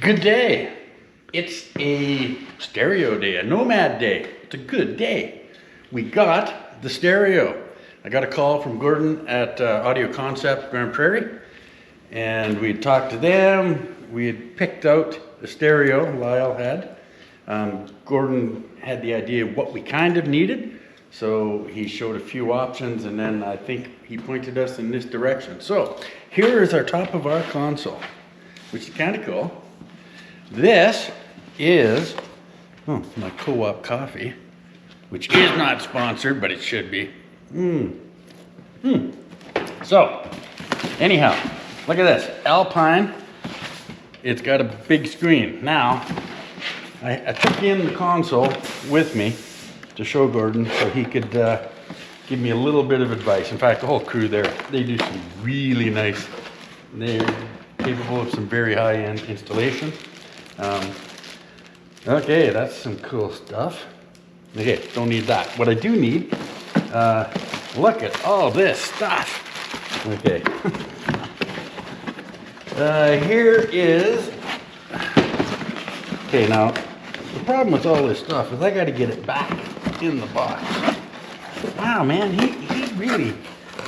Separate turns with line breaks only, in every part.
Good day. It's a stereo day, a Nomad day. It's a good day. We got the stereo. I got a call from Gordon at Audio Concept Grand Prairie, and we had talked to them. We had picked out the stereo Lyle had. Gordon had the idea of what we kind of needed, so he showed a few options, and then I think he pointed us in this direction. So here is our top of our console, which is kind of cool. This is my co-op coffee, which is not sponsored, but it should be. So, anyhow, look at this, Alpine. It's got a big screen. Now, I took in the console with me to show Gordon so he could give me a little bit of advice. In fact, the whole crew there, they do some really nice, they're capable of some very high-end installation. Okay, that's some cool stuff. Okay, don't need that. What I do need, look at all this stuff. Okay. Here is, okay, now, the problem with all this stuff is I got to get it back in the box. Wow, man, he really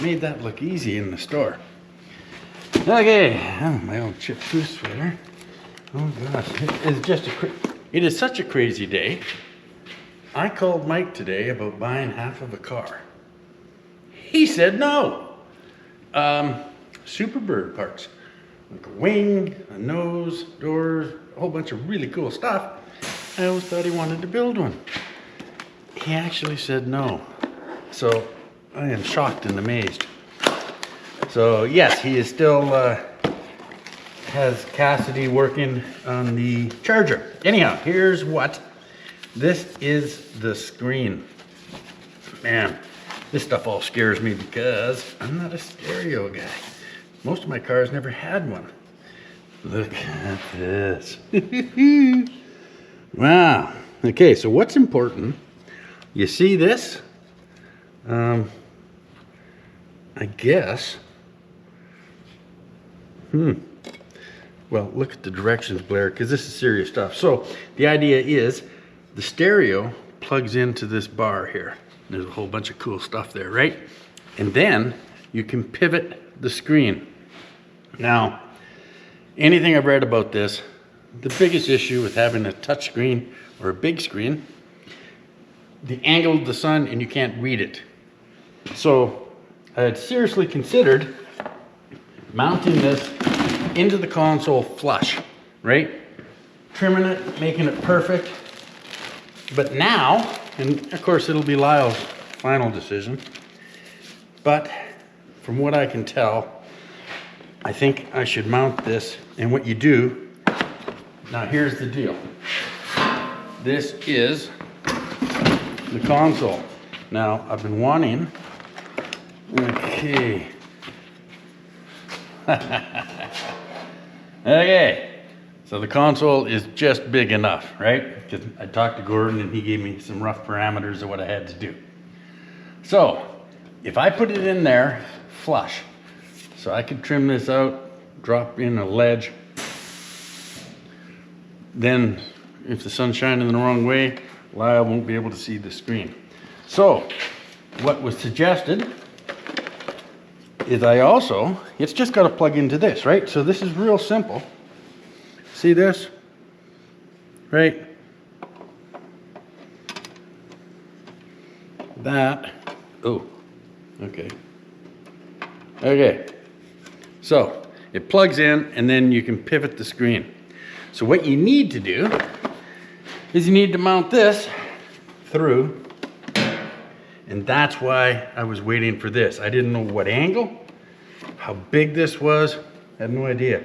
made that look easy in the store. Okay, my old Chip Goose sweater. Oh gosh, it is such a crazy day. I called Mike today about buying half of a car. He said no. Superbird parts, like a wing, a nose, doors, a whole bunch of really cool stuff. I always thought he wanted to build one. He actually said no. So I am shocked and amazed. So yes, he is still has Cassidy working on the charger. Anyhow, here's what. This is the screen. Man, this stuff all scares me because I'm not a stereo guy. Most of my cars never had one. Look at this. Wow. Okay, so what's important? You see this? I guess. Well, look at the directions, Blair, because this is serious stuff. So the idea is the stereo plugs into this bar here. There's a whole bunch of cool stuff there, right? And then you can pivot the screen. Now, anything I've read about this, the biggest issue with having a touch screen or a big screen, the angle of the sun and you can't read it. So I had seriously considered mounting this into the console flush, right? Trimming it, making it perfect. But now, and of course it'll be Lyle's final decision, but from what I can tell, I think I should mount this. And what you do, now here's the deal. This is the console. Now I've been wanting, okay. Okay, so the console is just big enough, right? Because I talked to Gordon and he gave me some rough parameters of what I had to do. So if I put it in there flush, so I could trim this out, drop in a ledge, then if the sun's shining the wrong way, Lyle won't be able to see the screen. So what was suggested is it's just got to plug into this, right? So this is real simple. See this? Right? That, oh, okay. Okay, so it plugs in and then you can pivot the screen. So what you need to do is you need to mount this through. And that's why I was waiting for this. I didn't know what angle, how big this was, I had no idea.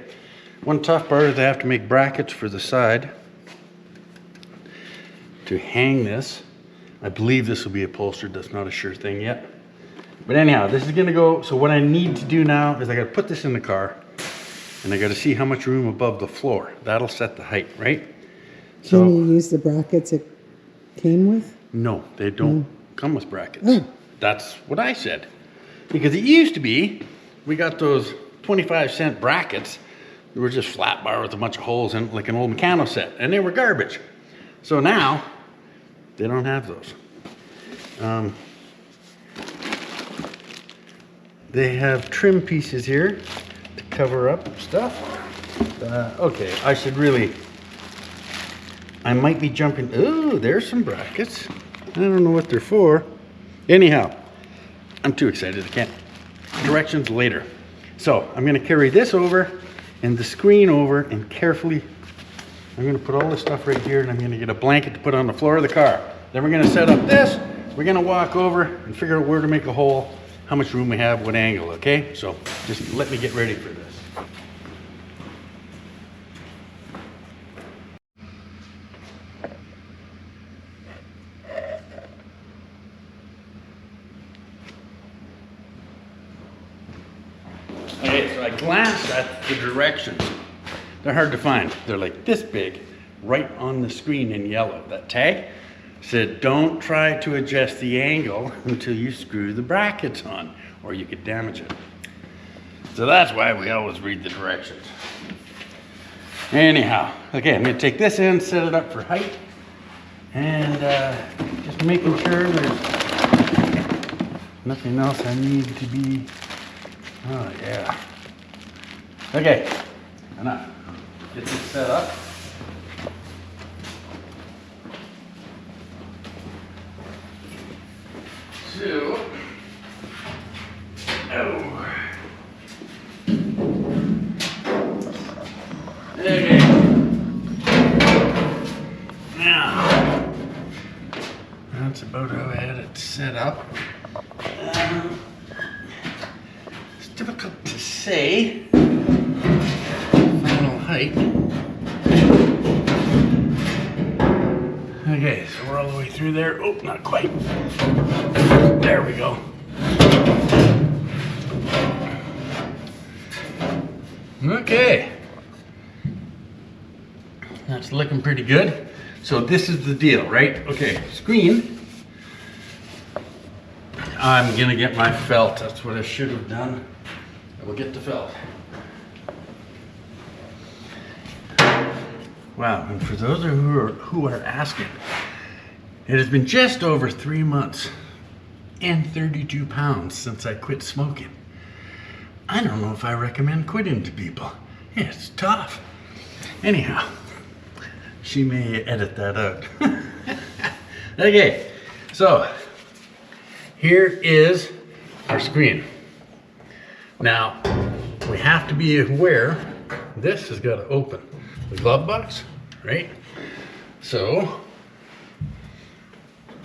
One tough part is I have to make brackets for the side to hang this. I believe this will be upholstered, that's not a sure thing yet. But anyhow, this is gonna go, so what I need to do now is I gotta put this in the car and I gotta see how much room above the floor. That'll set the height, right? So,
can you use the brackets it came with?
No, they don't come with brackets. That's what I said. Because it used to be, we got those 25-cent brackets They were just flat bar with a bunch of holes in it, like an old Meccano set, and they were garbage. So now, they don't have those. They have trim pieces here to cover up stuff. Okay, I might be jumping. Ooh, there's some brackets. I don't know what they're for. Anyhow, I'm too excited. I can't. Directions later. So I'm going to carry this over and the screen over, and carefully, I'm going to put all this stuff right here, and I'm going to get a blanket to put on the floor of the car. Then we're going to set up this. We're going to walk over and figure out where to make a hole, how much room we have, what angle, okay? So just let me get ready for this. Okay, so I glanced at the directions. They're hard to find. They're like this big, right on the screen in yellow. That tag said, don't try to adjust the angle until you screw the brackets on, or you could damage it. So that's why we always read the directions. Anyhow, okay, I'm gonna take this in, set it up for height, and just making sure there's nothing else I need to be. Oh yeah. Okay, enough. Get this set up. So, okay. Now, that's about how I had it set up. It's difficult to say. Final height. Okay, so we're all the way through there. Oh, not quite. There we go. Okay. That's looking pretty good. So this is the deal, right? Okay, screen. I'm gonna get my felt. That's what I should have done. I will get the felt. Wow, and for those who are asking, it has been just over 3 months and 32 pounds since I quit smoking. I don't know if I recommend quitting to people. It's tough. Anyhow, she may edit that out. Okay, so here is our screen. Now, we have to be aware this has got to open. The glove box, right? So,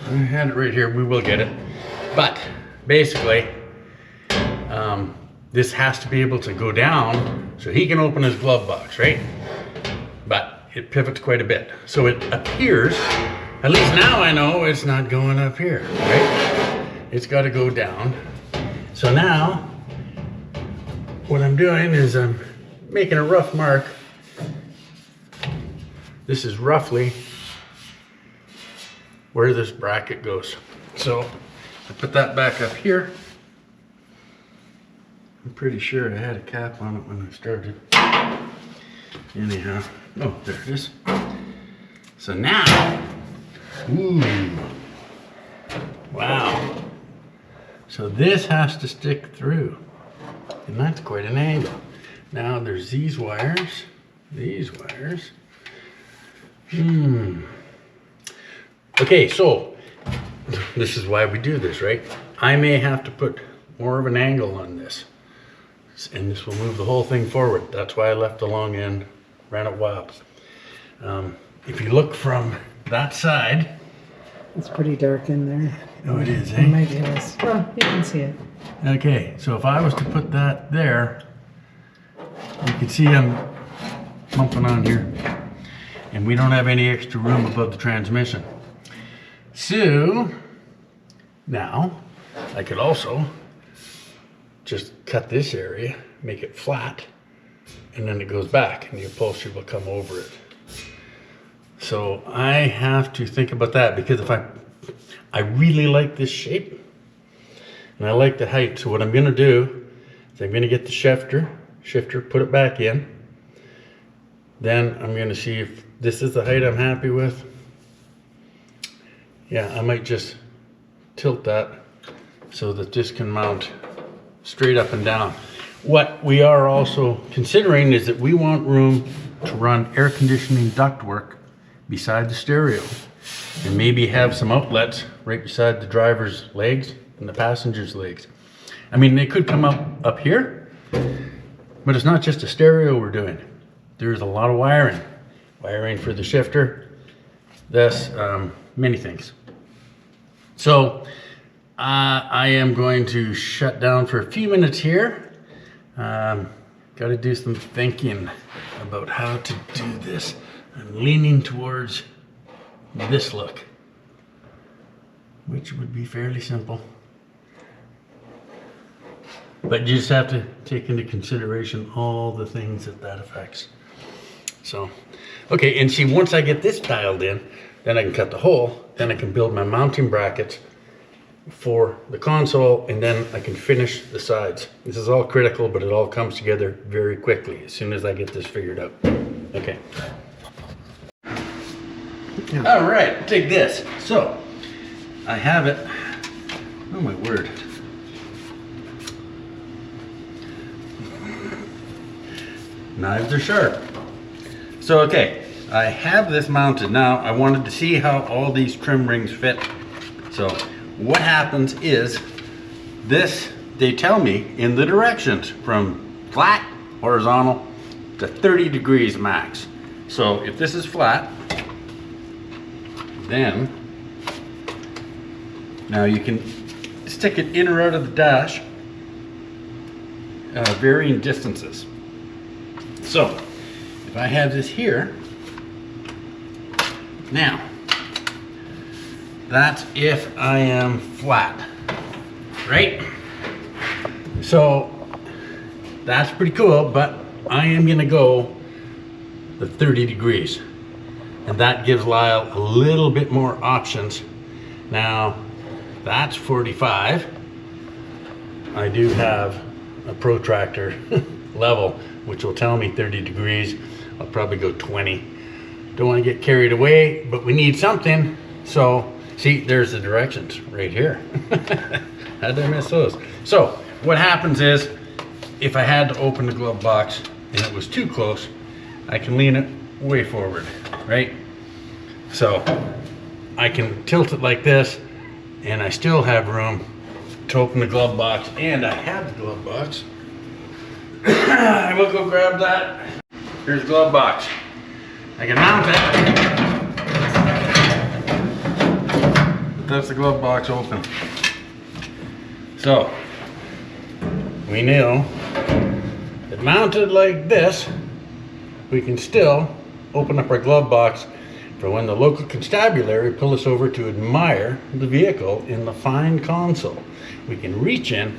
I had it right here, we will get it. But, basically, this has to be able to go down so he can open his glove box, right? But it pivots quite a bit. So it appears, at least now I know it's not going up here, right? It's got to go down. So now, what I'm doing is I'm making a rough mark. This is roughly where this bracket goes. So I put that back up here. I'm pretty sure I had a cap on it when I started. Anyhow, oh, there it is. So now, ooh, wow. So this has to stick through, and that's quite an angle. Now there's these wires. Okay, so this is why we do this, right? I may have to put more of an angle on this, and this will move the whole thing forward. That's why I left the long end, ran it wild. If you look from that side,
It's pretty dark in there.
oh, it is,
Oh
eh?
my goodness. Well, you can see it.
Okay, so if I was to put that there, you can see I'm pumping on here, and we don't have any extra room above the transmission. So now I could also just cut this area, make it flat, and then it goes back and the upholstery will come over it. So I have to think about that, because if I really like this shape and I like the height. So what I'm gonna do is I'm gonna get the shifter, put it back in, Then I'm gonna see if this is the height I'm happy with. Yeah, I might just tilt that so that this can mount straight up and down. What we are also considering is that we want room to run air conditioning ductwork beside the stereo, and maybe have some outlets right beside the driver's legs and the passenger's legs. I mean, they could come up here, but it's not just a stereo we're doing. There's a lot of wiring. Wiring for the shifter, this, many things. So I am going to shut down for a few minutes here. Got to do some thinking about how to do this. I'm leaning towards this look, which would be fairly simple. But you just have to take into consideration all the things that affects. So, okay, and see, once I get this dialed in, then I can cut the hole, then I can build my mounting brackets for the console, and then I can finish the sides. This is all critical, but it all comes together very quickly as soon as I get this figured out. Okay. All right, take this. So, I have it. Oh my word. Knives are sharp. So, okay, I have this mounted. Now, I wanted to see how all these trim rings fit. So, what happens is this, they tell me in the directions from flat, horizontal, to 30 degrees max. So, if this is flat, then now you can stick it in or out of the dash, varying distances. So if I have this here, now that's if I am flat, right? So that's pretty cool, but I am gonna go the 30 degrees. And that gives Lyle a little bit more options. Now, that's 45. I do have a protractor level, which will tell me 30 degrees. I'll probably go 20. Don't want to get carried away, but we need something. So, see, there's the directions right here. How'd I miss those? So, what happens is, if I had to open the glove box and it was too close, I can lean it way forward, right? So I can tilt it like this, and I still have room to open the glove box, and I have the glove box. I will go grab that. Here's the glove box. I can mount it. But that's the glove box open. So we know that mounted like this, we can still open up our glove box for when the local constabulary pull us over to admire the vehicle in the fine console. We can reach in,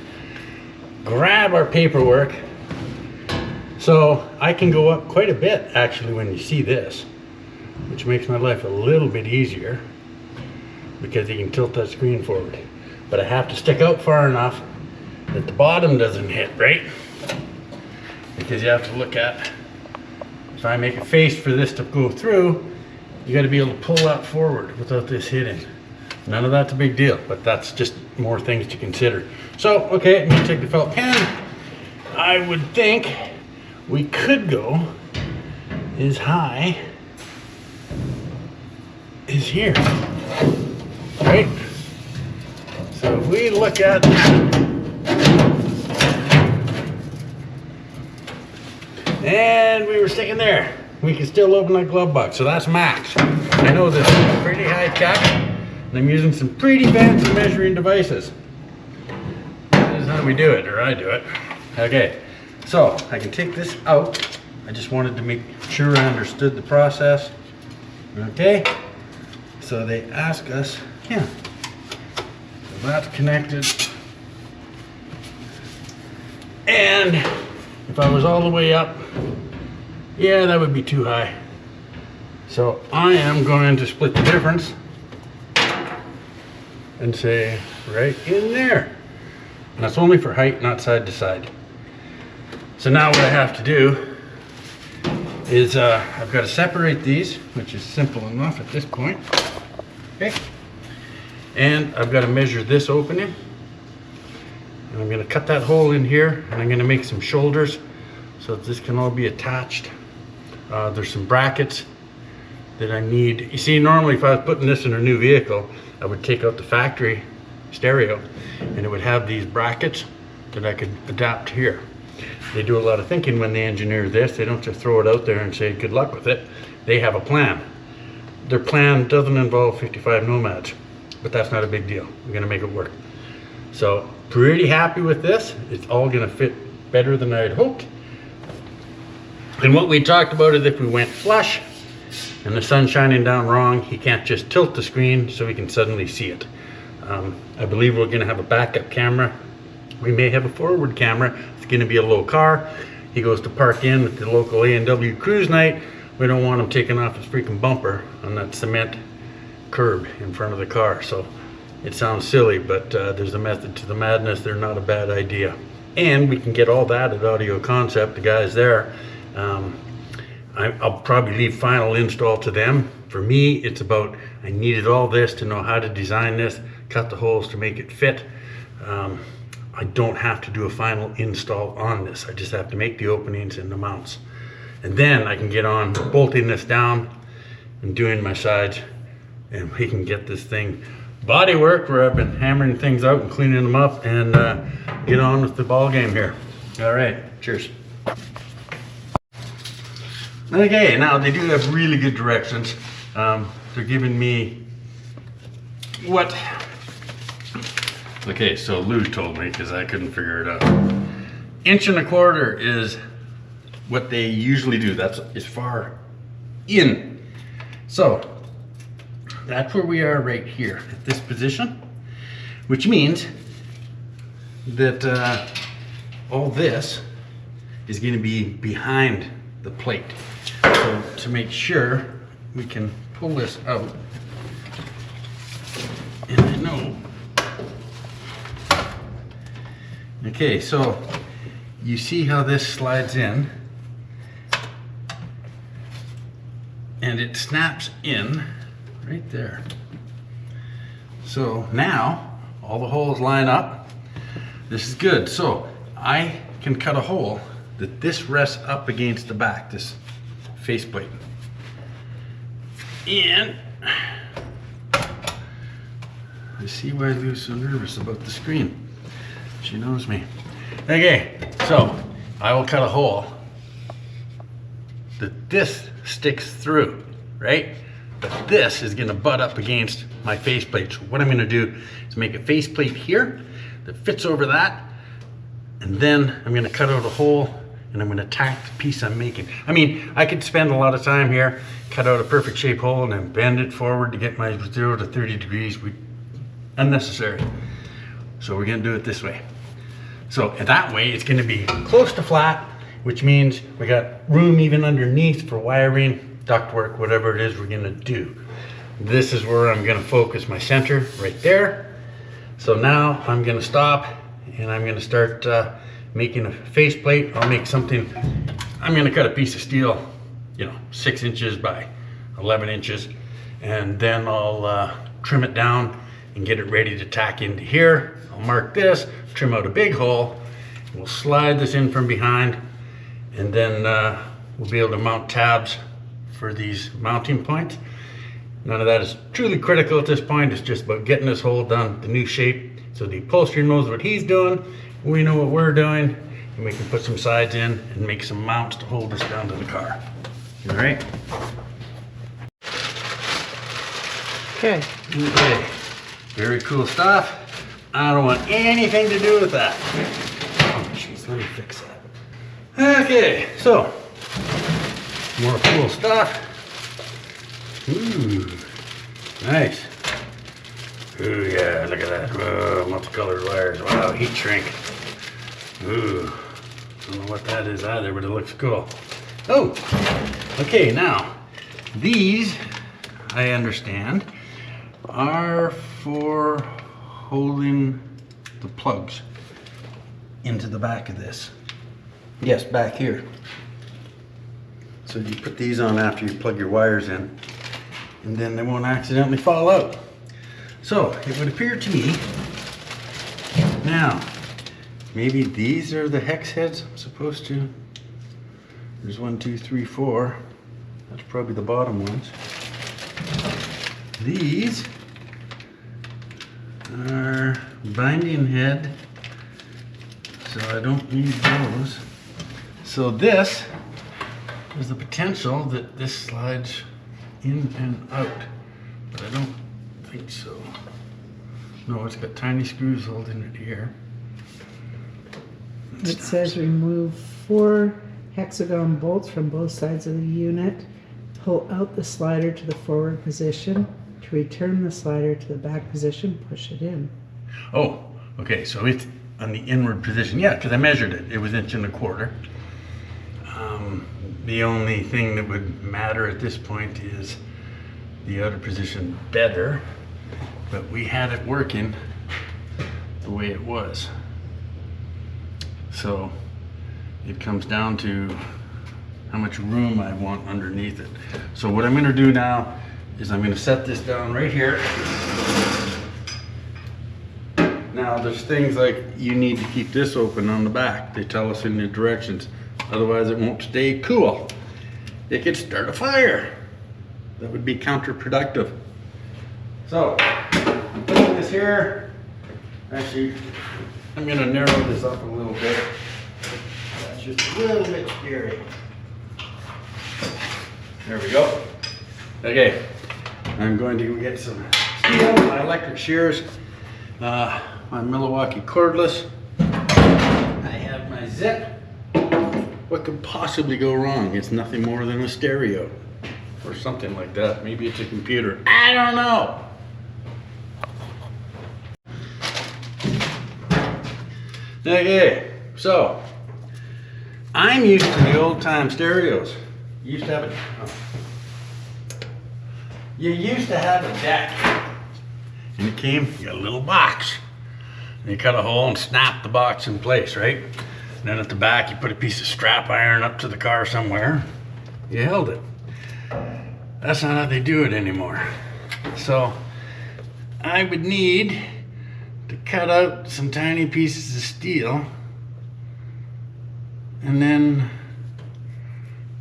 grab our paperwork. So I can go up quite a bit actually when you see this, which makes my life a little bit easier because you can tilt that screen forward. But I have to stick out far enough that the bottom doesn't hit, right? Because you have to look at, if I make a face for this to go through, you got to be able to pull that forward without this hitting. None of that's a big deal, but that's just more things to consider. So, okay, I'm gonna take the felt pen. I would think we could go as high as here, right? So if we look at and we were sticking there, we can still open that glove box, so that's max. I know this is pretty high tech, and I'm using some pretty fancy measuring devices. This is how we do it, or I do it. Okay, so I can take this out. I just wanted to make sure I understood the process. Okay, so they ask us, yeah, so that's connected. And if I was all the way up, yeah, that would be too high. So I am going to split the difference and say right in there. And that's only for height, not side to side. So now what I have to do is I've got to separate these, which is simple enough at this point. Okay. And I've got to measure this opening. And I'm going to cut that hole in here, and I'm going to make some shoulders so that this can all be attached. There's some brackets that I need. You see, normally if I was putting this in a new vehicle, I would take out the factory stereo and it would have these brackets that I could adapt here. They do a lot of thinking when they engineer this. They don't just throw it out there and say good luck with it. They have a plan. Their plan doesn't involve 55 Nomads, but that's not a big deal. We're gonna make it work. So pretty happy with this. It's all gonna fit better than I had hoped. And what we talked about is if we went flush and the sun's shining down wrong, he can't just tilt the screen so we can suddenly see it. I believe we're gonna have a backup camera. We may have a forward camera. It's gonna be a low car. He goes to park in at the local A&W cruise night. We don't want him taking off his freaking bumper on that cement curb in front of the car. So it sounds silly, but there's a method to the madness. They're not a bad idea. And we can get all that at Audio Concept, the guys there. I'll probably leave final install to them. For me, it's about, I needed all this to know how to design this, cut the holes to make it fit. I don't have to do a final install on this. I just have to make the openings and the mounts. And then I can get on bolting this down and doing my sides, and we can get this thing body work where I've been hammering things out and cleaning them up, and get on with the ball game here. All right, cheers. Okay, now they do have really good directions. They're giving me what? Okay, so Lou told me because I couldn't figure it out. 1.25 inches is what they usually do. That's as far in. So that's where we are right here at this position, which means that all this is going to be behind the plate. So to make sure we can pull this out, and I know. Okay, so you see how this slides in, and it snaps in right there. So now all the holes line up. This is good. So I can cut a hole that this rests up against the back, this faceplate. And I see why Lou's so nervous about the screen. She knows me. Okay, so I will cut a hole that this sticks through, right? But this is gonna butt up against my faceplate. So what I'm gonna do is make a faceplate here that fits over that, and then I'm gonna cut out a hole and I'm gonna tack the piece I'm making. I mean, I could spend a lot of time here, cut out a perfect shape hole and then bend it forward to get my 0 to 30 degrees. Unnecessary. So we're gonna do it this way. So that way it's gonna be close to flat, which means we got room even underneath for wiring, ductwork, whatever it is we're gonna do. This is where I'm gonna focus my center, right there. So now I'm gonna stop and I'm gonna start making a faceplate. I'll make something, I'm gonna cut a piece of steel, 6 inches by 11 inches, and then I'll trim it down and get it ready to tack into here. I'll mark this, trim out a big hole, we'll slide this in from behind, and then we'll be able to mount tabs for these mounting points. None of that is truly critical at this point. It's just about getting this hole done, the new shape, so the upholsterer knows what he's doing, we know what we're doing, and we can put some sides in and make some mounts to hold this down to the car. All right?
Okay.
Okay. Very cool stuff. I don't want anything to do with that. Oh, jeez, let me fix that. Okay, so more cool stuff. Ooh, nice. Ooh, yeah, look at that. Multicolored wires. Wow, heat shrink. Ooh, don't know what that is either, but it looks cool. Oh, okay, now these, I understand, are for holding the plugs into the back of this. Yes, back here. So So you put these on after you plug your wires in, and then they won't accidentally fall out. So it would appear to me, now, maybe these are the hex heads I'm supposed to. There's 1, 2, 3, 4. That's probably the bottom ones. These are binding head, so I don't need those. So this is the potential that this slides in and out, but I don't think so. No, it's got tiny screws holding it here.
It says remove 4 hexagon bolts from both sides of the unit. Pull out the slider to the forward position. To return the slider to the back position, push it in.
Oh, okay, so it's on the inward position. Yeah, because I measured it. It was 1.25 inches. The only thing that would matter at this point is the outer position better, but we had it working the way it was. So it comes down to how much room I want underneath it. So what I'm going to do now is I'm going to set this down right here. Now there's things like you need to keep this open on the back. They tell us in the directions, otherwise it won't stay cool. It could start a fire. That would be counterproductive. So I'm putting this here. Actually, I'm going to narrow this up a little bit. That's just a little bit scary. There we go. Okay, I'm going to get some steel, my electric shears, my Milwaukee cordless. I have my zip. What could possibly go wrong? It's nothing more than a stereo or something like that. Maybe it's a computer. I don't know. Okay, so I'm used to the old time stereos. You used to have a deck, and it came, you got a little box, and you cut a hole and snap the box in place, right? And then at the back, you put a piece of strap iron up to the car somewhere. You held it. That's not how they do it anymore. So I would need to cut out some tiny pieces of steel, and then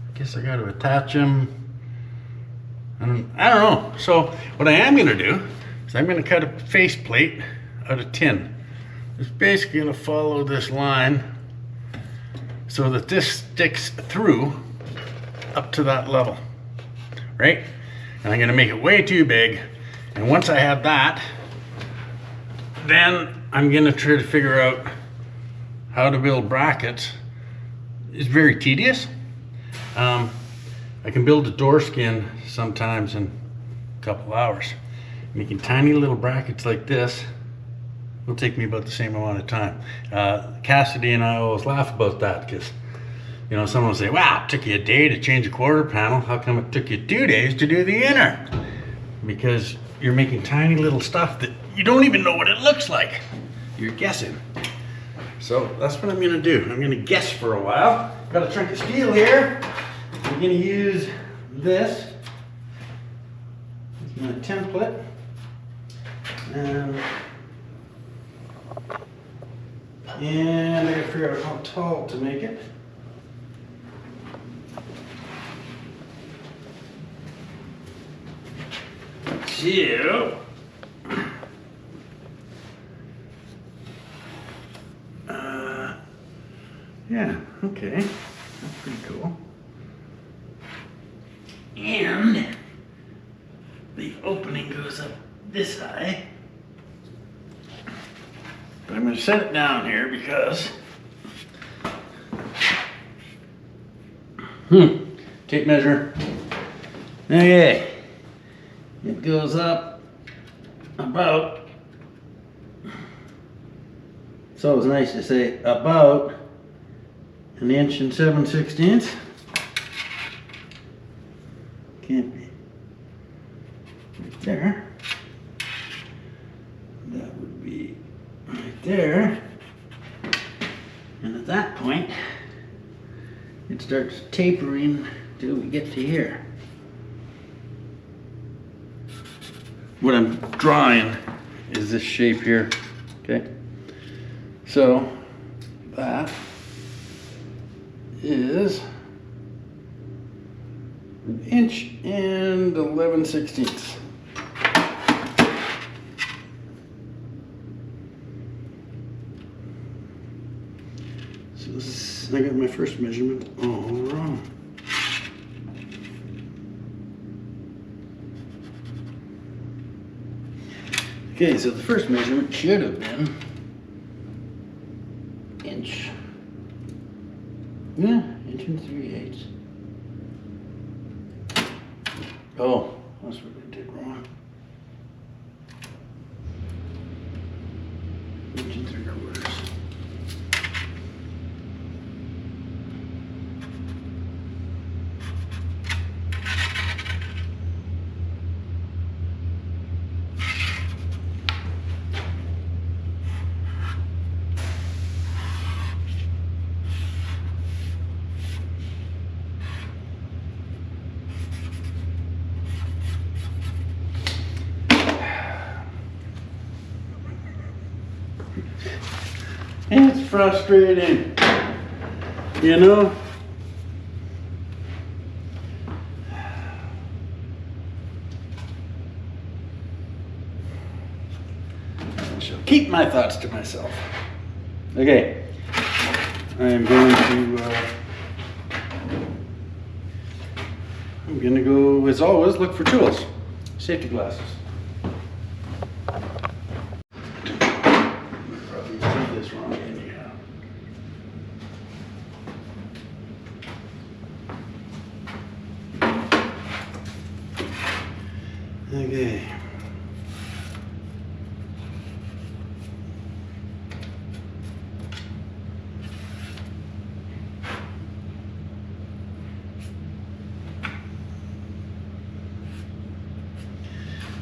I guess I got to attach them. And I don't know. So what I am going to do is I'm going to cut a faceplate out of tin. It's basically going to follow this line so that this sticks through up to that level, right? And I'm going to make it way too big. And once I have that, then I'm going to try to figure out how to build brackets. It's very tedious. I can build a door skin sometimes in a couple hours. Making tiny little brackets like this will take me about the same amount of time. Cassidy and I always laugh about that because, you know, someone will say, wow, it took you a day to change a quarter panel. How come it took you 2 days to do the inner? Because you're making tiny little stuff that you don't even know what it looks like. You're guessing. So that's what I'm gonna do. I'm gonna guess for a while. Got a chunk of steel here. I'm gonna use this as my template. And I gotta figure out how tall to make it. So, yeah, okay, that's pretty cool. And the opening goes up this high. But I'm going to set it down here because tape measure. Okay, it goes up about, it's always nice to say about 1 inch and 7/16. Can't be right there. That would be right there. And at that point, it starts tapering till we get to here. What I'm drawing is this shape here, okay? So that is 1 11/16. So this, I got my first measurement all wrong. Okay, so the first measurement should have been inch. Yeah, 1 3/8. Oh, that's what I did wrong. 1 3/4. It's frustrating, you know? I shall keep my thoughts to myself. Okay, I am going to go, as always, look for tools. Safety glasses. This wrong anyhow. Okay.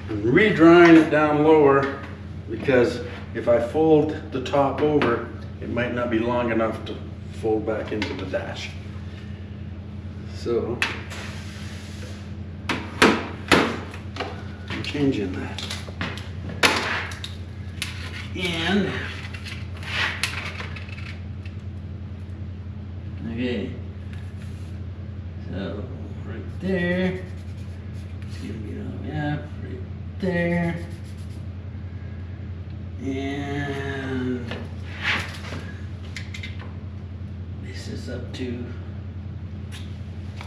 I'm redrawing it down lower because if I fold the top over, it might not be long enough to fold back into the dash. So, I'm changing that. And, okay, so right there, it's gonna be all the way up, right there. And this is up to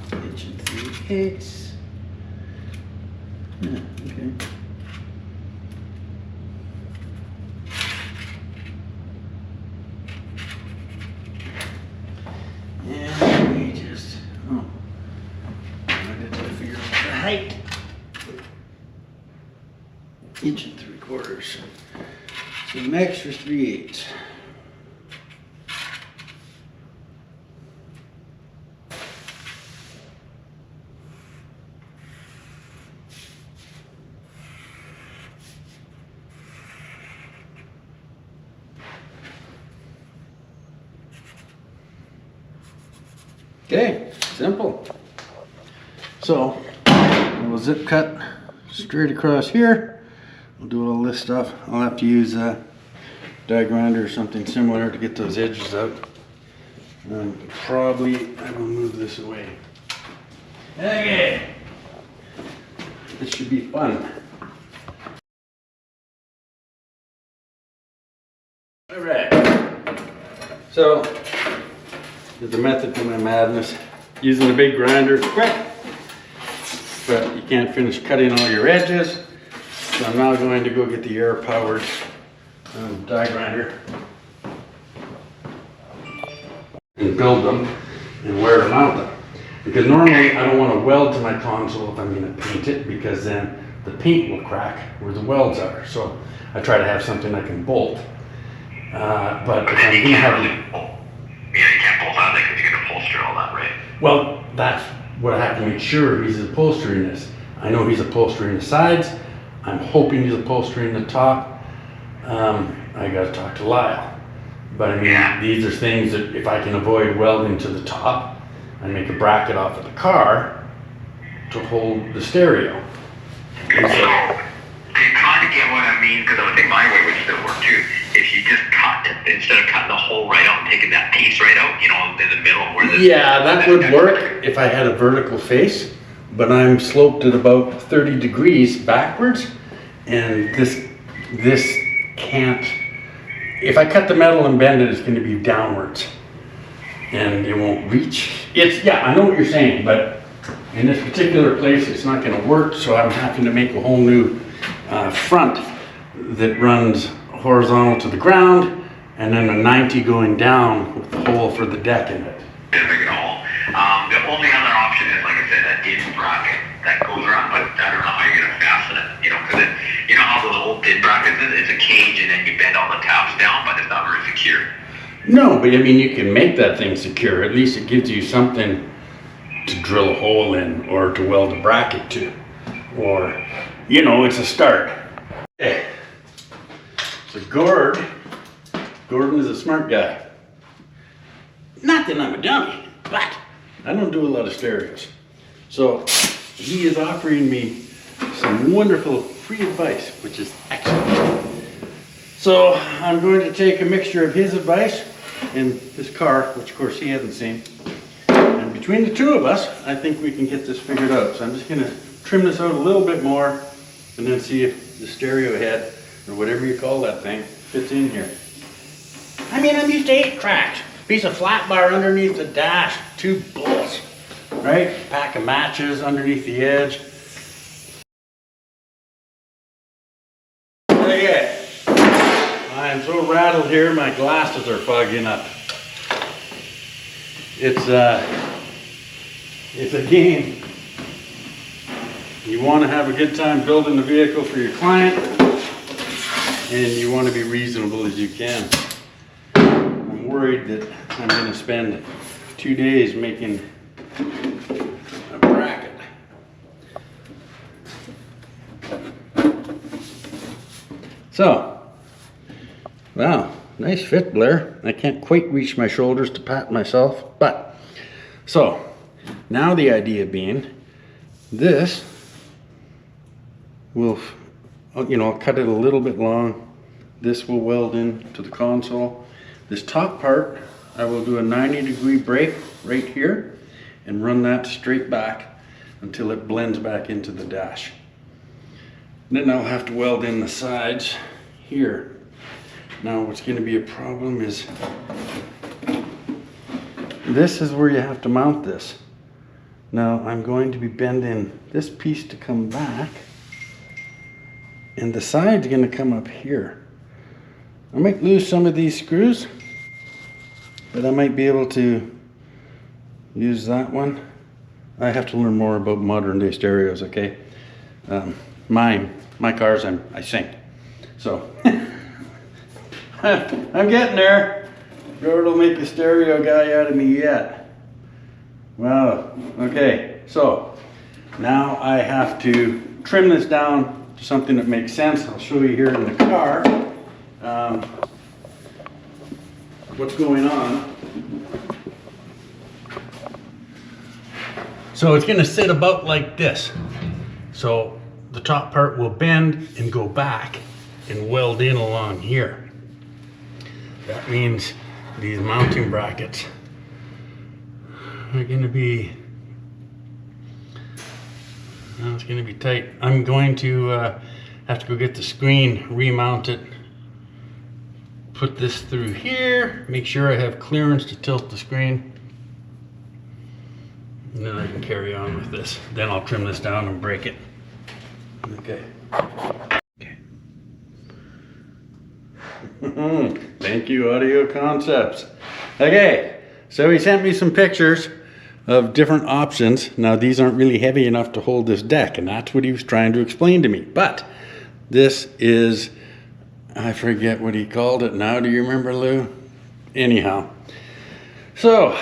1 3/8. Yeah, okay. And we just, I did figure out the height. 1 3/4. So max for 3/8. Okay, simple. So we'll zip cut straight across here. We'll do all this stuff. I'll have to use a die grinder or something similar to get those edges out. And probably I will move this away. Okay, this should be fun. All right. So there's a method to my madness. Using a big grinder is quick, but you can't finish cutting all your edges. So I'm now going to go get the air-powered die grinder and build them and where to mount them. Because normally I don't want to weld to my console if I'm going to paint it, because then the paint will crack where the welds are. So I try to have something I can bolt. But if I'm going to have
Yeah, you can't bolt out because you're going to upholster all that, right?
well, that's what I have to make sure he's upholstering this. I know he's upholstering the sides. I'm hoping he's upholstering the top. I got to talk to Lyle. But I mean, these are things that if I can avoid welding to the top, I make a bracket off of the car to hold the stereo.
So, to kind of get what I mean, because I would think my way would still work too. If you just cut, instead of cutting the hole right out and taking that piece right out, you know, in the middle where the...
Yeah, that would work if I had a vertical face, but I'm sloped at about 30 degrees backwards, and this can't... If I cut the metal and bend it, it's going to be downwards, and it won't reach. Yeah, I know what you're saying, but in this particular place, it's not going to work, so I'm having to make a whole new front that runs horizontal to the ground, and then a 90 going down with the hole for the deck in it.
The only other option is, like I said, that din bracket that goes around, but I don't know how you're gonna fasten it, you know, because you know how those old din brackets is, it's a cage and then you bend all the tabs down, but it's not very secure.
No, but I mean, you can make that thing secure. At least it gives you something to drill a hole in or to weld a bracket to, or, you know, it's a start. Okay. So Gordon is a smart guy. Not that I'm a dummy, but I don't do a lot of stereos. So he is offering me some wonderful free advice, which is excellent. So I'm going to take a mixture of his advice and this car, which of course he hasn't seen. And between the two of us, I think we can get this figured out. So I'm just going to trim this out a little bit more and then see if the stereo head, or whatever you call that thing, fits in here. I mean, I'm used to 8 tracks. Piece of flat bar underneath the dash, 2 bolts, right? Pack of matches underneath the edge. Okay. I'm so rattled here, my glasses are fogging up. It's a game. You want to have a good time building the vehicle for your client, and you want to be reasonable as you can. I'm worried that I'm going to spend 2 days making a bracket. So, wow, nice fit, Blair. I can't quite reach my shoulders to pat myself, but, so, now the idea being, this will, you know, I'll cut it a little bit long. This will weld in to the console. This top part, I will do a 90-degree break right here and run that straight back until it blends back into the dash. Then I'll have to weld in the sides here. Now what's going to be a problem is this is where you have to mount this. Now I'm going to be bending this piece to come back, and the side's going to come up here. I might lose some of these screws, but I might be able to use that one. I have to learn more about modern day stereos, okay? My cars, I sink. So, I'm getting there. Gord will make a stereo guy out of me yet. Wow, okay, so now I have to trim this down to something that makes sense. I'll show you here in the car what's going on. So it's going to sit about like this. So the top part will bend and go back and weld in along here. That means these mounting brackets are going to be, well, it's going to be tight. I'm going to have to go get the screen, remount it, put this through here, make sure I have clearance to tilt the screen, and then I can carry on with this. Then I'll trim this down and break it. Okay. Thank you, Audio Concepts. Okay, so he sent me some pictures of different options. Now these aren't really heavy enough to hold this deck, and that's what he was trying to explain to me. But this is, I forget what he called it now. Do you remember, Lou? Anyhow, so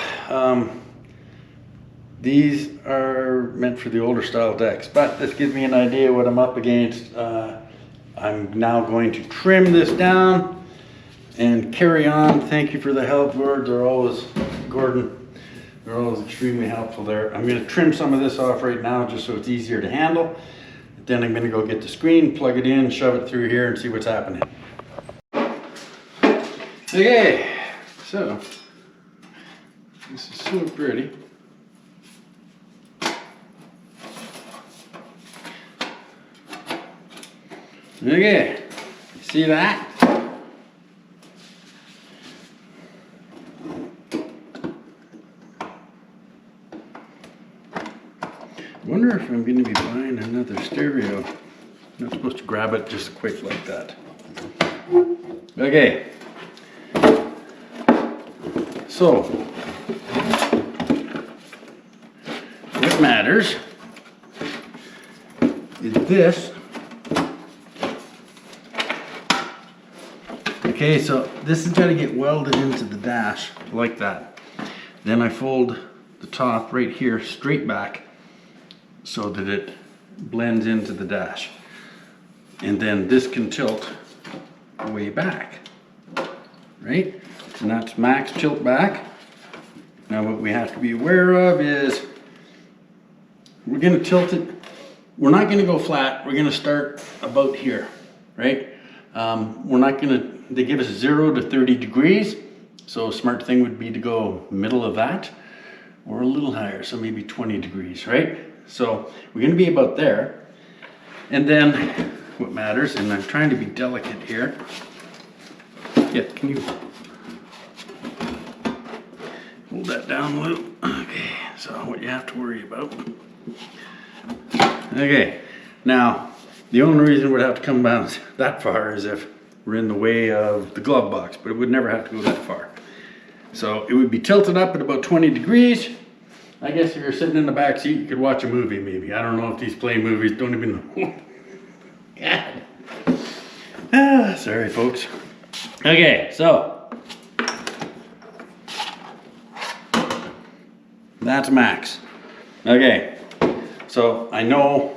these are meant for the older style decks, but this gives me an idea what I'm up against. I'm now going to trim this down and carry on. Thank you for the help, Gordon. They're always extremely helpful there. I'm going to trim some of this off right now just so it's easier to handle. Then I'm going to go get the screen, plug it in, shove it through here and see what's happening. Okay, so this is so pretty. Okay, you see that? I wonder if I'm going to be buying another stereo. I'm not supposed to grab it just quick like that. Okay. So, what matters is this. Okay, so this has got to get welded into the dash like that. Then I fold the top right here straight back so that it blends into the dash. And then this can tilt way back, right? And that's max tilt back. Now what we have to be aware of is we're going to tilt it. We're not going to go flat. We're going to start about here, right? We're not going to, they give us 0 to 30 degrees. So a smart thing would be to go middle of that or a little higher. So maybe 20 degrees, right? So we're going to be about there. And then what matters, and I'm trying to be delicate here. Yeah, can you hold that down a little? Okay, so what you have to worry about. Okay, now the only reason we'd have to come down that far is if we're in the way of the glove box, but it would never have to go that far. So it would be tilted up at about 20 degrees. I guess if you're sitting in the back seat, you could watch a movie maybe. I don't know if these play movies don't even know. God. Ah, sorry folks. Okay, so that's max. Okay, so I know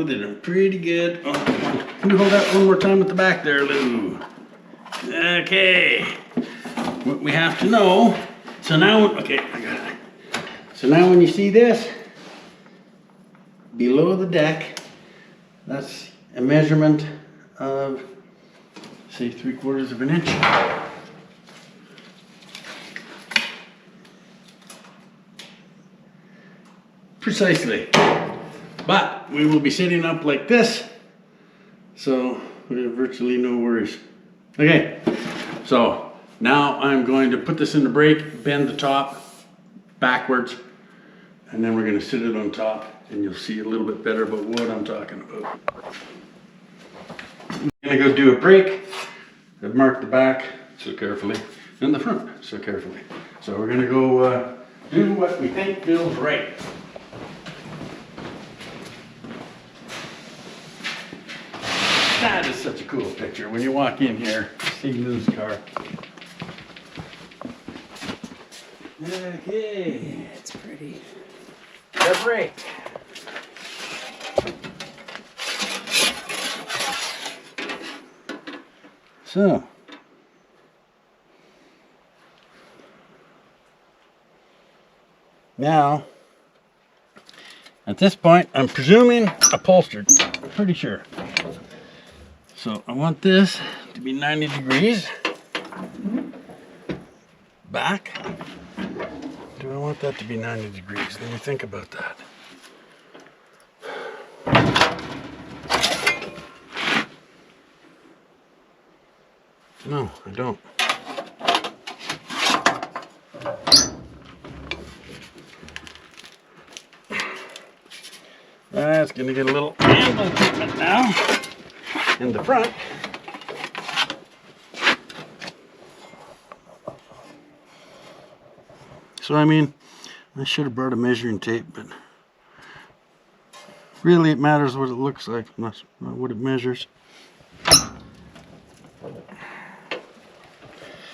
that I'm pretty good. Oh, can you hold that one more time at the back there, Lou? Okay, what we have to know, so now, okay, I got it. So now when you see this, below the deck, that's a measurement of, say, 3/4 of an inch. Precisely. But we will be sitting up like this, so we have virtually no worries. Okay, so now I'm going to put this in the brake, bend the top backwards, and then we're going to sit it on top, and you'll see a little bit better about what I'm talking about. I'm going to go do a brake. I've marked the back so carefully, and the front so carefully. So we're going to go do what we think feels right. That is such a cool picture when you walk in here, see Lou's car. Okay,
It's pretty.
the brake. So, now, at this point, I'm presuming upholstered, pretty sure. So I want this to be 90 degrees back. Do I want that to be 90 degrees? Let me think about that. No, I don't. That's gonna get a little angle treatment now in the front. So I mean, I should have brought a measuring tape, but really it matters what it looks like, not what it measures.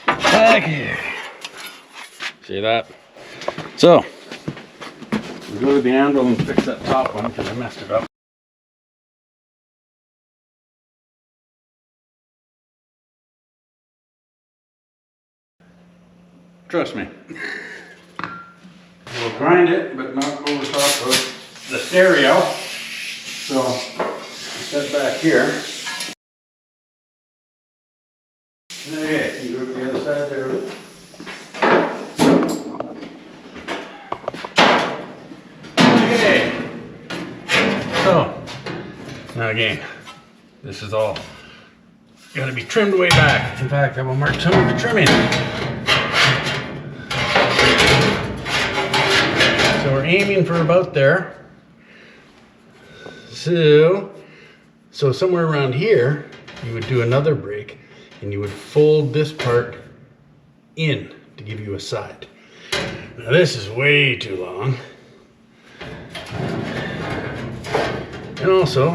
Okay. See that? So, we'll go to the anvil and fix that top one because I messed it up. Trust me. We'll grind it, but not over top of the stereo. So, set back here. Okay, you go to the other side there. Okay. So, now again, this is all got to be trimmed way back. In fact, I will mark some of the trimming. So we're aiming for about there. So somewhere around here, you would do another break and you would fold this part in to give you a side. Now this is way too long. And also,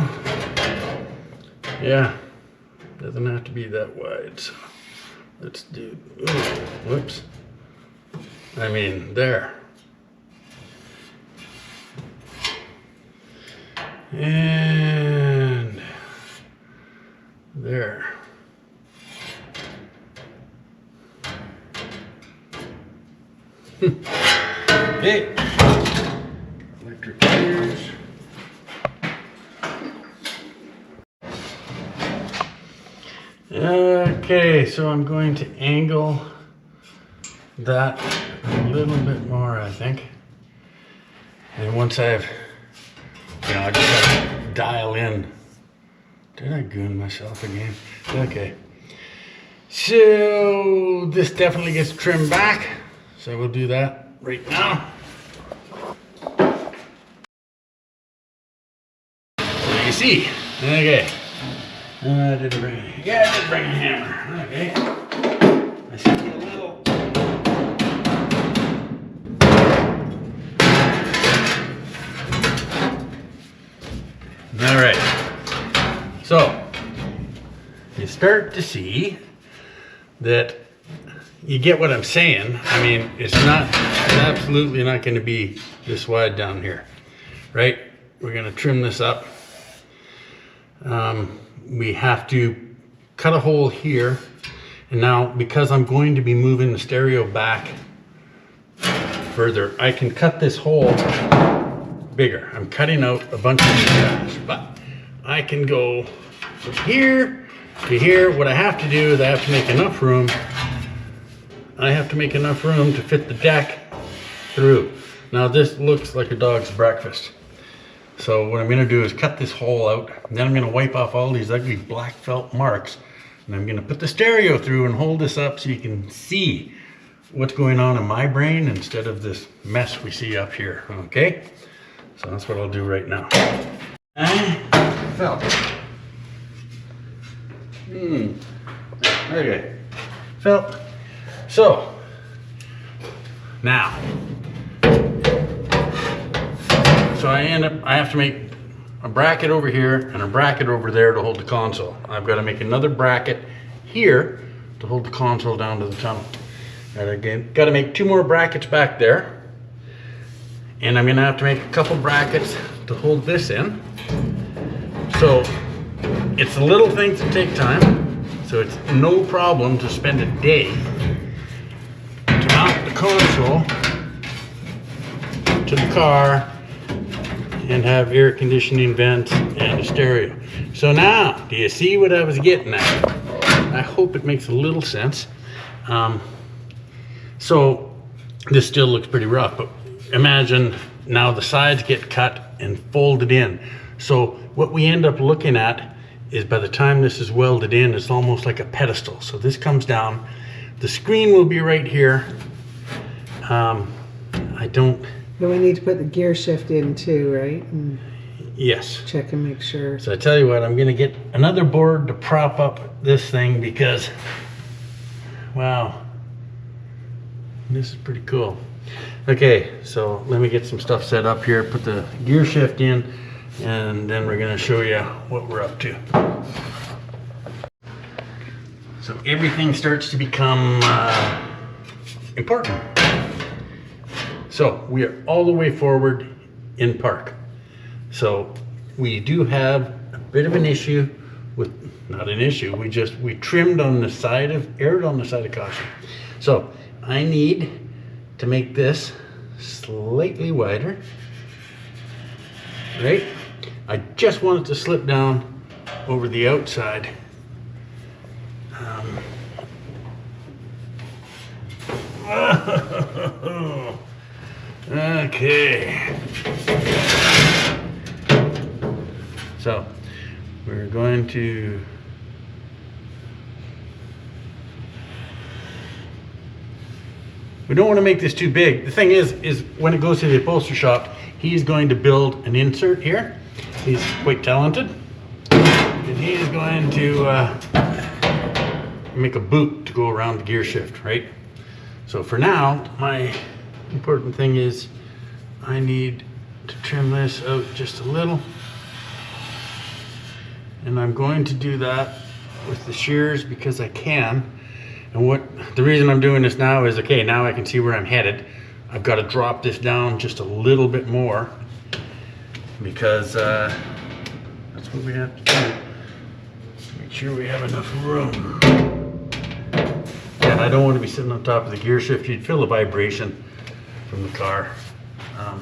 yeah, doesn't have to be that wide. So let's do, ooh, whoops. I mean, there. And there. Okay. Electric gears. Okay, so I'm going to angle that a little bit more, I think. And once I've, I just have to dial in. Did I goon myself again? Okay. So this definitely gets trimmed back. So we'll do that right now. So you see, okay. I did bring a hammer. Okay. I see a little. All right. So you start to see that you get what I'm saying. I mean, it's absolutely not going to be this wide down here, right? We're going to trim this up. We have to cut a hole here. And now, because I'm going to be moving the stereo back further, I can cut this hole bigger. I'm cutting out a bunch of trash, but I can go from here to here. What I have to do is I have to make enough room. I have to make enough room to fit the deck through. Now this looks like a dog's breakfast. So what I'm going to do is cut this hole out, and then I'm going to wipe off all these ugly black felt marks, and I'm going to put the stereo through and hold this up so you can see what's going on in my brain instead of this mess we see up here, okay? So that's what I'll do right now. Felt. Okay. Felt. So, now, I have to make a bracket over here and a bracket over there to hold the console. I've got to make another bracket here to hold the console down to the tunnel. And again, got to make 2 more brackets back there. And I'm going to have to make a couple brackets to hold this in. So it's the little things that take time. So it's no problem to spend a day to mount the console to the car and have air conditioning vents and a stereo. So now, do you see what I was getting at? I hope it makes a little sense. So this still looks pretty rough, but imagine now the sides get cut and folded in. So what we end up looking at is by the time this is welded in, it's almost like a pedestal. So this comes down. The screen will be right here.
But we need to put the gear shift in too, right? And
yes.
check and make sure.
So I tell you what, I'm gonna get another board to prop up this thing because, wow, this is pretty cool. Okay, so let me get some stuff set up here, put the gear shift in, and then we're gonna show you what we're up to. So everything starts to become important. So we are all the way forward in park. So we do have a bit of an issue with, not an issue, we trimmed on the side of, erred on the side of caution. So I need to make this slightly wider, right? I just want it to slip down over the outside. Okay. So we're going to we don't want to make this too big. The thing is when it goes to the upholstery shop, he's going to build an insert here. He's quite talented. And he is going to make a boot to go around the gear shift, right? So for now, my important thing is I need to trim this out just a little. And I'm going to do that with the shears because I can. And the reason I'm doing this now is, okay, now I can see where I'm headed. I've got to drop this down just a little bit more because that's what we have to do. Make sure we have enough room. And I don't want to be sitting on top of the gear shift. You'd feel the vibration from the car. So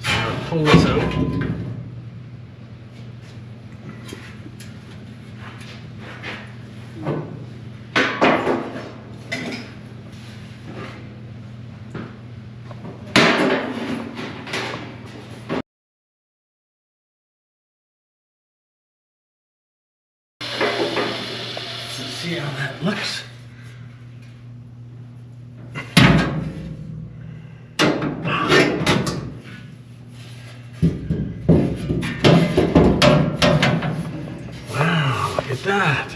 I'm going to pull this out. Let's see how that looks. Wow, look at that.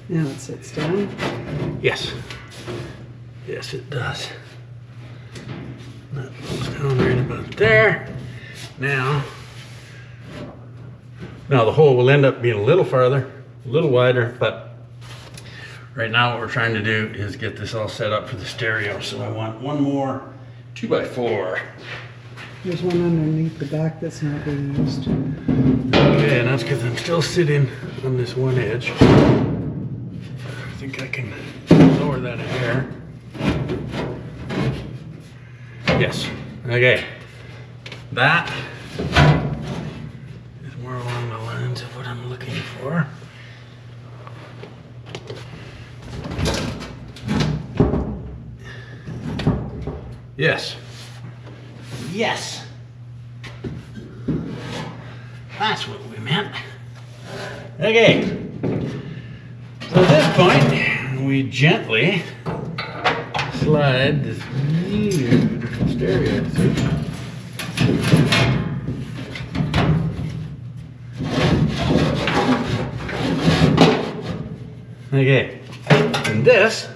Now it sits down.
Yes. Yes, it does. That goes down right about there. Now the hole will end up being a little farther, a little wider, but right now what we're trying to do is get this all set up for the stereo. So I want one more 2x4.
There's one underneath the back that's not being used.
Okay, and that's because I'm still sitting on this one edge. I think I can lower that a hair. Yes. Okay. That is more along the lines of what I'm looking for. Yes. Yes. That's what we meant. Okay. So at this point, we gently slide this beautiful stereo through. Okay. And this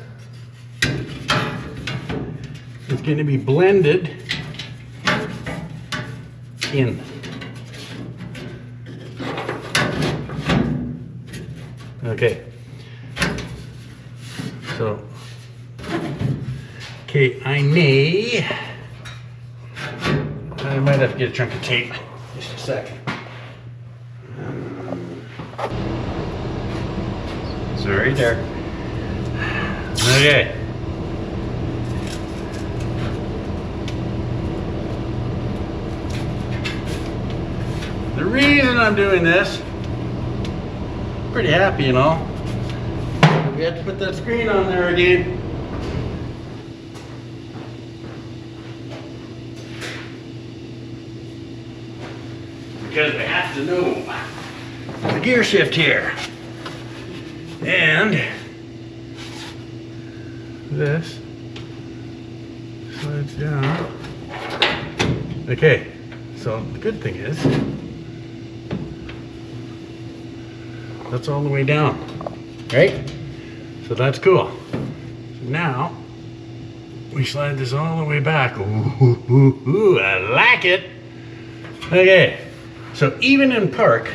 is going to be blended in. Okay. So, okay, I might have to get a chunk of tape. Just a second. Sorry there. Okay. The reason I'm doing this, pretty happy, you know. We have to put that screen on there again. Because we have to know the gear shift here. And this slides down. Okay, so the good thing is that's all the way down, right? So that's cool. So now we slide this all the way back. Ooh, I like it. Okay, so even in park,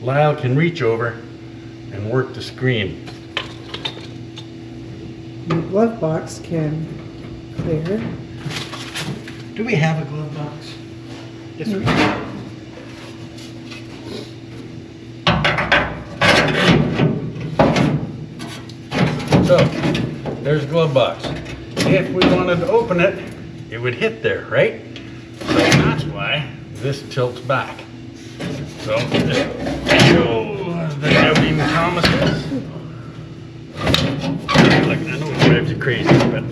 Lyle can reach over and work the screen.
The glove box can clear.
Do we have a glove box? Yes, we do. So, there's the glove box. If we wanted to open it, it would hit there, right? So that's why this tilts back. So just show the doubting Thomases. Look, I know it drives you crazy, but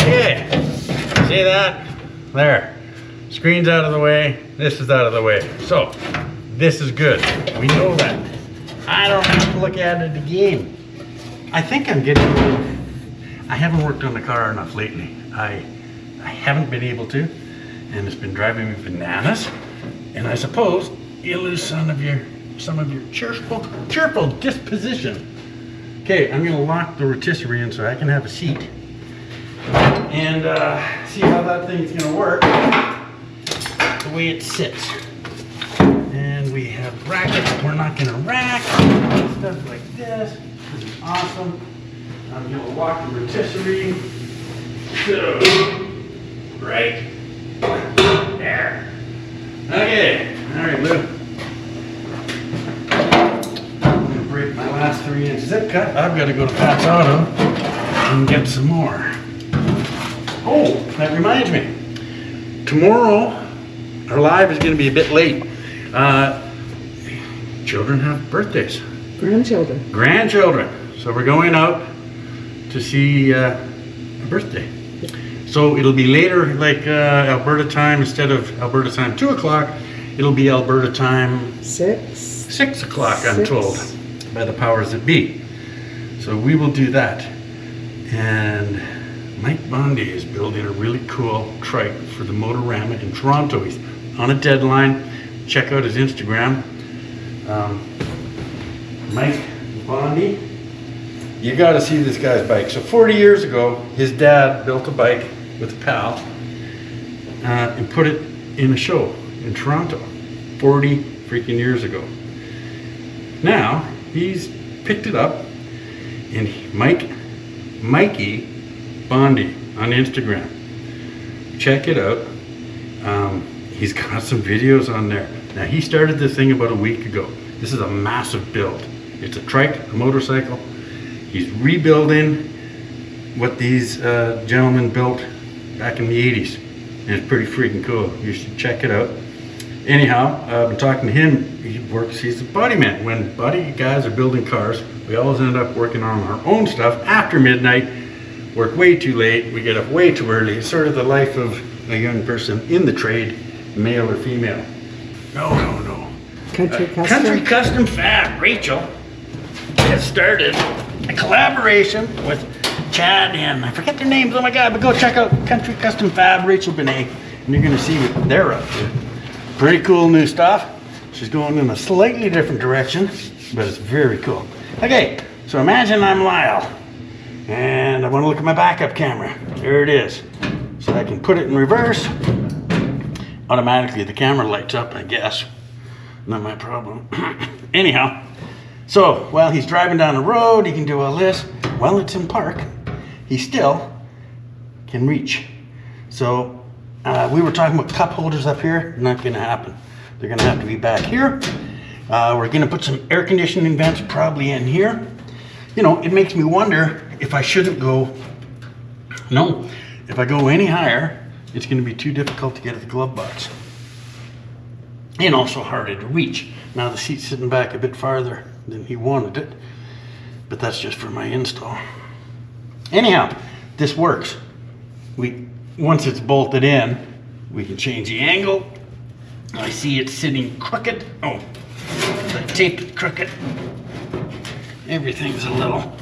yeah, see that? There. Screen's out of the way, this is out of the way. So, this is good. We know that. I don't have to look at it again. I think I'm getting, I haven't worked on the car enough lately. I haven't been able to, and it's been driving me bananas. And I suppose you lose some of your cheerful disposition. Okay, I'm gonna lock the rotisserie in so I can have a seat and see how that thing's gonna work. The way it sits. And we have brackets we're not gonna rack. Stuff like this. This is awesome. I'm gonna lock the rotisserie. So, right there. Okay. Alright, Lou. I'm gonna break my last 3-inch zip cut. I've got to go to Pat's Auto and get some more. Oh, that reminds me. Tomorrow, our live is going to be a bit late. Children have birthdays. Grandchildren. So we're going out to see a birthday. So it'll be later, like Alberta time, instead of Alberta time 2 o'clock, it'll be Alberta time 6 o'clock, I'm told, by the powers that be. So we will do that. And Mike Bondi is building a really cool trike for the Motorama in Toronto. He's on a deadline. Check out his Instagram. Mike Bondi. You got to see this guy's bike. So 40 years ago, his dad built a bike with a pal and put it in a show in Toronto. 40 freaking years ago. Now, he's picked it up, and Mikey Bondi on Instagram. Check it out. He's got some videos on there. Now, he started this thing about a week ago. This is a massive build. It's a trike, a motorcycle. He's rebuilding what these gentlemen built back in the 80s. And it's pretty freaking cool. You should check it out. Anyhow, I've been talking to him. He's a body man. When body guys are building cars, we always end up working on our own stuff after midnight, work way too late, we get up way too early. It's sort of the life of a young person in the trade, male or female. No. Country Custom Fab, Rachel, has started a collaboration with Chad and I forget their names, oh my god, but go check out Country Custom Fab, Rachel Benet, and you're gonna see what they're up to. Pretty cool new stuff. She's going in a slightly different direction, but it's very cool. Okay, so imagine I'm Lyle, and I want to look at my backup camera. There it is. So I can put it in reverse. Automatically the camera lights up, I guess. Not my problem. Anyhow, so while he's driving down the road, he can do all this. While it's in park, he still can reach. So we were talking about cup holders up here. Not going to happen. They're going to have to be back here. We're going to put some air conditioning vents probably in here. You know, it makes me wonder if I shouldn't go. No, if I go any higher, it's going to be too difficult to get at the glove box. And also harder to reach. Now the seat's sitting back a bit farther than he wanted it. But that's just for my install. Anyhow, this works. Once it's bolted in, we can change the angle. I see it sitting crooked. Oh, the tape is crooked. Everything's a little.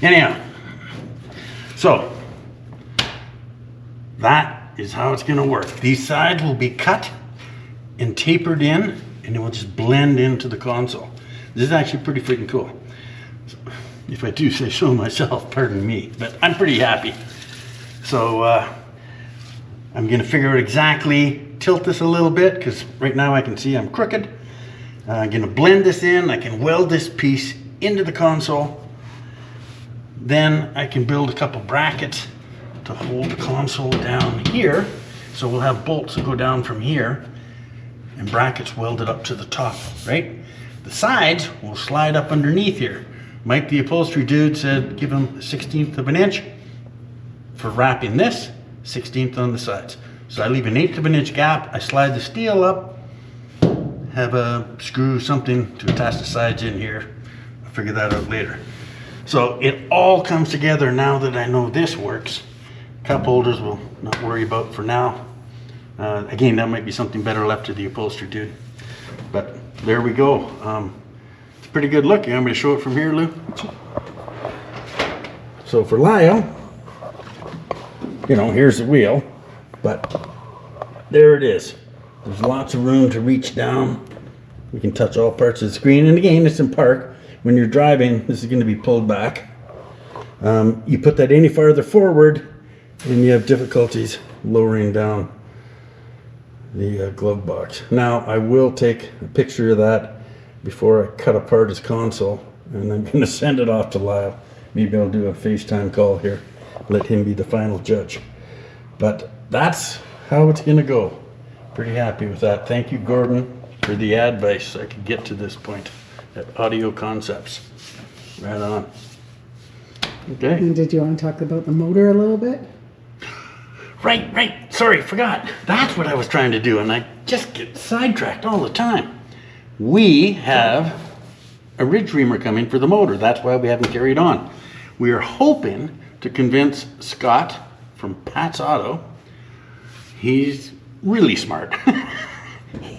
Anyhow, so that is how it's going to work. These sides will be cut and tapered in, and it will just blend into the console. This is actually pretty freaking cool. If I do say so myself, pardon me, but I'm pretty happy. So I'm going to figure out exactly, tilt this a little bit, because right now I can see I'm crooked. I'm going to blend this in. I can weld this piece into the console. Then I can build a couple brackets to hold the console down here. So we'll have bolts that go down from here and brackets welded up to the top, right? The sides will slide up underneath here. Mike, the upholstery dude, said give him a 1/16 of an inch for wrapping this, 1/16 on the sides. So I leave an 1/8 of an inch gap. I slide the steel up, have a screw, something to attach the sides in here. I'll figure that out later. So it all comes together now that I know this works. Cup holders we'll not worry about for now. Again, that might be something better left to the upholstery dude. But there we go. It's pretty good looking. I'm going to show it from here, Lou. So for Lyle, you know, here's the wheel, but there it is. There's lots of room to reach down. We can touch all parts of the screen. And again, it's in park. When you're driving, this is going to be pulled back. You put that any farther forward and you have difficulties lowering down the glove box. Now I will take a picture of that before I cut apart his console, and I'm going to send it off to Lyle. Maybe I'll do a FaceTime call here, let him be the final judge. But that's how it's going to go. Pretty happy with that. Thank you, Gordon, for the advice I could get to this point at Audio Concepts. Right on. Okay.
And did you want to talk about the motor a little bit?
Right. Sorry, forgot. That's what I was trying to do, and I just get sidetracked all the time. We have a ridge reamer coming for the motor. That's why we haven't carried on. We are hoping to convince Scott from Pat's Auto. He's really smart.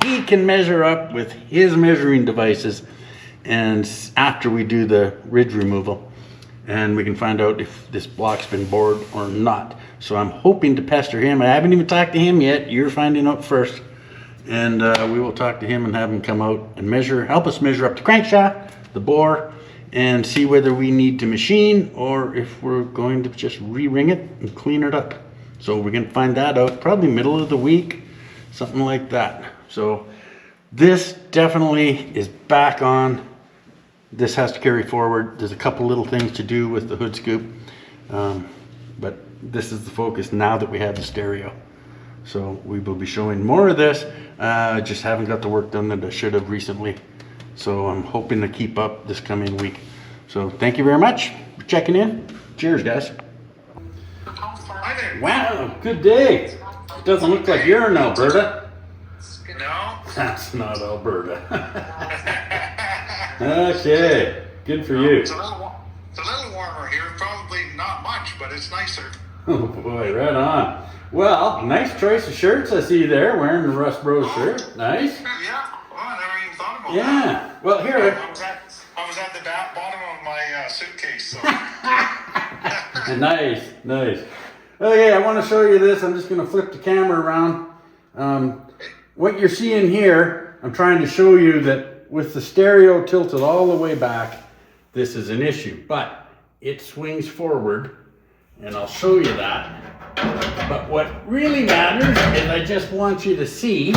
He can measure up with his measuring devices, and after we do the ridge removal, and we can find out if this block's been bored or not. So I'm hoping to pester him. I haven't even talked to him yet. You're finding out first. And we will talk to him and have him come out and help us measure up the crankshaft, the bore, and see whether we need to machine or if we're going to just re-ring it and clean it up. So we're going to find that out probably middle of the week, something like that. So this definitely is back on. This has to carry forward. There's a couple little things to do with the hood scoop, but this is the focus now that we have the stereo. So we will be showing more of this. Just haven't got the work done that I should have recently. So I'm hoping to keep up this coming week. So thank you very much for checking in. Cheers, guys. Wow, good day. It doesn't look like you're in Alberta.
No?
That's not Alberta. Okay, good for you.
It's a little warmer here. Probably not much, but it's nicer.
Oh boy, right on. Well, nice choice of shirts I see there, wearing the Russ Bros shirt. Nice.
Yeah, well, I never even thought about that.
Yeah, well here.
I was at the bottom of my suitcase. So.
Nice. Okay, I want to show you this. I'm just going to flip the camera around. What you're seeing here, I'm trying to show you that with the stereo tilted all the way back, this is an issue. But it swings forward, and I'll show you that. But what really matters is I just want you to see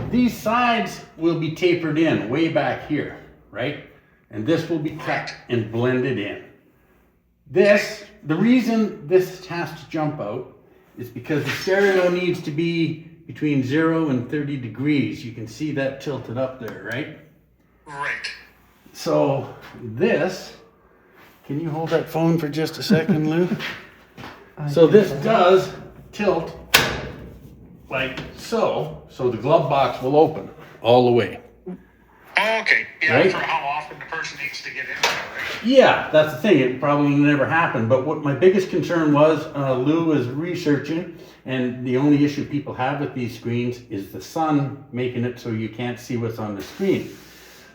these sides will be tapered in way back here, right? And this will be cut and blended in. The reason this has to jump out is because the stereo needs to be between 0 and 30 degrees. You can see that tilted up there, right?
Right.
So this, can you hold that phone for just a second, Lou? So this does tilt like so the glove box will open all the way.
Oh, okay. Yeah,
Right?
for how often the person needs to get in there, right?
Yeah, that's the thing. It probably never happened. But what my biggest concern was, Lou was researching, and the only issue people have with these screens is the sun making it so you can't see what's on the screen.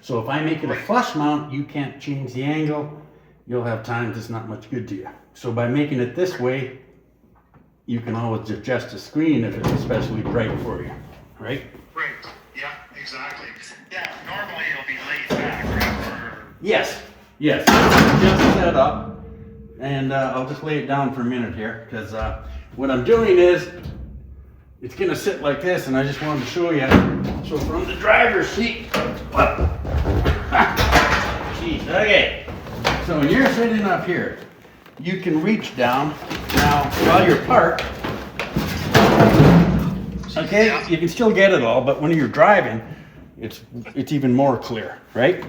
So if I make it a flush mount, you can't change the angle. You'll have times it's not much good to you. So by making it this way, you can always adjust the screen if it's especially bright for you, right?
Right. Yeah, exactly. Yeah, normally it'll be laid back, right?
Yes. Just set up, and I'll just lay it down for a minute here, because what I'm doing is, it's going to sit like this, and I just wanted to show you. So from the driver's seat, jeez, okay. So when you're sitting up here, you can reach down. Now, while you're parked, okay, you can still get it all, but when you're driving, it's even more clear, right?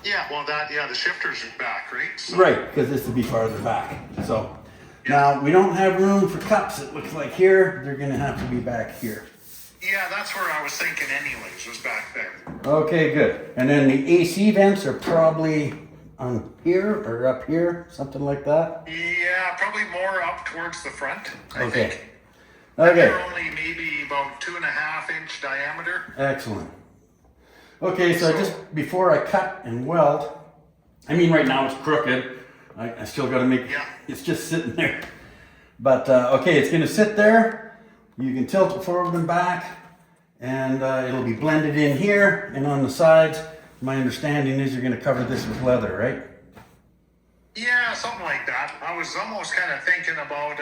Yeah, well, the shifters are back, right? So,
Right, because this would be farther back. So now we don't have room for cups. It looks like here they're gonna have to be back here.
yeah, that's where I was thinking anyways, was back there.
Okay, good. And then the AC vents are probably on here or up here, something like that.
Yeah, probably more up towards the front, I think.
Okay.
They're only maybe about 2.5-inch diameter.
Excellent. Okay, so just before I cut and weld, I mean right now it's crooked. I still got to make, it's just sitting there. But okay, it's going to sit there. You can tilt it forward and back, and it'll be blended in here and on the sides. My understanding is you're going to cover this with leather, right?
Yeah, something like that. I was almost kind of thinking about,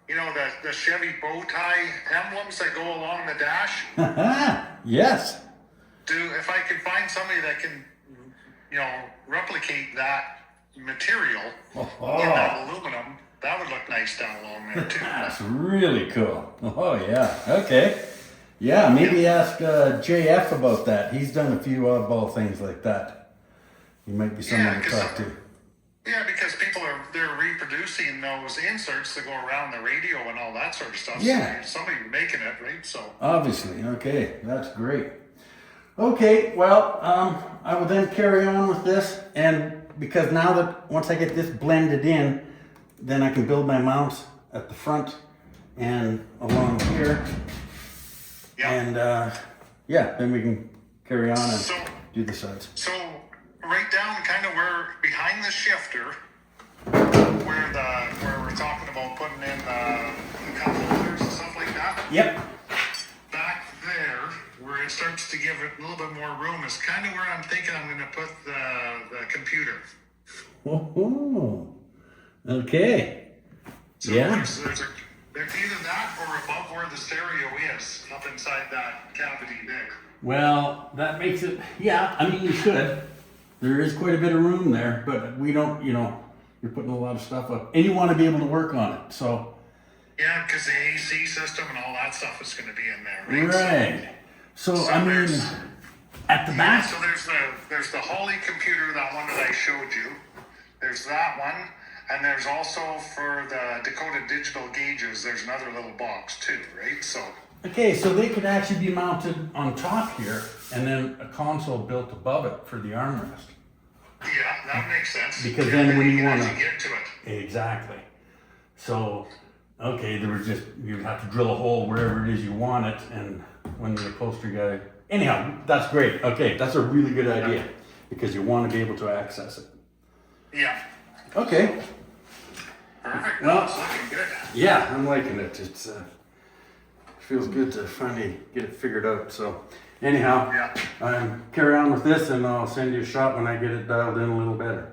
you know, the Chevy bow tie emblems that go along the dash.
Yes.
If I could find somebody that can, you know, replicate that material in that aluminum, that would look nice down along there too.
That's really cool. Oh yeah. Okay. Yeah, maybe ask JF about that. He's done a few oddball things like that. He might be someone to talk to.
Yeah, because people they're reproducing those inserts that go around the radio and all that sort of stuff.
Yeah.
So somebody making it, right? So
Obviously. Okay, that's great. Okay, well, I will then carry on with this, and because now that once I get this blended in, then I can build my mounts at the front and along here.
yeah.
And yeah, then we can carry on and do the sides.
So right down kind of where behind the shifter, where we're talking about putting in the cup holders and stuff like that.
Yep.
Back there, where it starts to give it a little bit more room, is kind of where I'm thinking I'm going to put the computer.
Oh, okay.
So
Yeah.
there's either that or above where the stereo is, up inside that cavity there.
Well, that makes it, yeah, I mean, you should. There is quite a bit of room there, but we don't, you know, you're putting a lot of stuff up, and you want to be able to work on it, so.
Yeah, because the AC system and all that stuff is going to be in there, right?
Right. So I mean, at the back.
So there's the Holly computer, that one that I showed you. There's that one, and there's also for the Dakota digital gauges. There's another little box too, right? So.
Okay, so they could actually be mounted on top here, and then a console built above it for the armrest.
Yeah, that makes sense.
Because then when you
can
want
actually get to it.
Exactly. So, okay, there was just, you have to drill a hole wherever it is you want it, and when the upholstery guy, anyhow, that's great. Okay, that's a really good idea, because you want to be able to access it.
Yeah.
Okay.
Perfect.
Well,
It's looking good.
yeah, I'm liking it. It's feels good to finally get it figured out. So, anyhow,
Yeah.
carry on with this, and I'll send you a shot when I get it dialed in a little better.